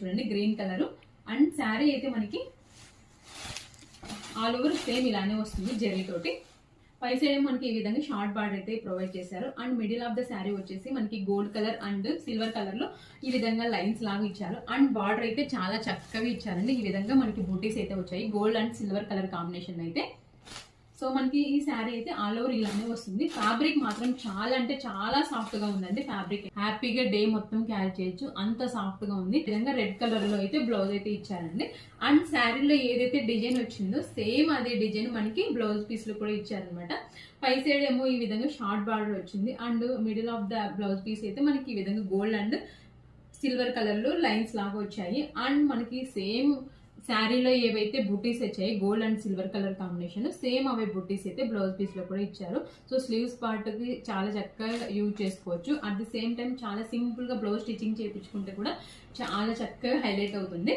చూడండి green colour. And sari అయితే మనకి ఆల్ ఓవర్ సేమ్ ఇలానే వస్తుంది జెరీ తోటి. పై సైడ్ మనకి ఈ విధంగా షార్ట్ బార్డర్ అయితే ప్రొవైడ్ చేశారు. And middle of the sari వచ్చేసి మనకి gold colour and silver colour లో ఈ విధంగా లైన్స్ లాగా ఇచ్చారు. అండ్ బార్డర్ అయితే చాలా చక్కగా ఇచ్చారండి. ఈ విధంగా మనకి బూటీస్ అయితే వచ్చాయి gold and silver colour combination అయితే. సో మనకి ఈ శారీ అయితే ఆల్ ఓవర్ ఇలానే వస్తుంది. ఫ్యాబ్రిక్ మాత్రం చాలా అంటే చాలా సాఫ్ట్ గా ఉందండి. ఫ్యాబ్రిక్ హ్యాపీగా డే మొత్తం క్యారీ చేయొచ్చు, అంత సాఫ్ట్ గా ఉంది. ఈ విధంగా రెడ్ కలర్ లో అయితే బ్లౌజ్ అయితే ఇచ్చారండి. అండ్ శారీలో ఏదైతే డిజైన్ వచ్చిందో సేమ్ అదే డిజైన్ మనకి బ్లౌజ్ పీస్ లో కూడా ఇచ్చారనమాట. పై సైడ్ ఏమో ఈ విధంగా షార్ట్ బార్డర్ వచ్చింది. And middle of the blouse piece అయితే మనకి ఈ విధంగా గోల్డ్ అండ్ సిల్వర్ కలర్ లో లైన్స్ లాగా వచ్చాయి. అండ్ మనకి సేమ్ శారీలో ఏవైతే బుటీస్ వచ్చాయి gold and silver colour combination, same అవే బుటీస్ అయితే బ్లౌజ్ పీస్ లో కూడా ఇచ్చారు. సో స్లీవ్స్ పార్ట్ కి చాలా చక్కగా యూజ్ చేసుకోవచ్చు. అట్ ది సేమ్ టైం చాలా సింపుల్ గా బ్లౌజ్ స్టిచ్చింగ్ చేయించుకుంటే కూడా చాలా చక్కగా హైలైట్ అవుతుంది.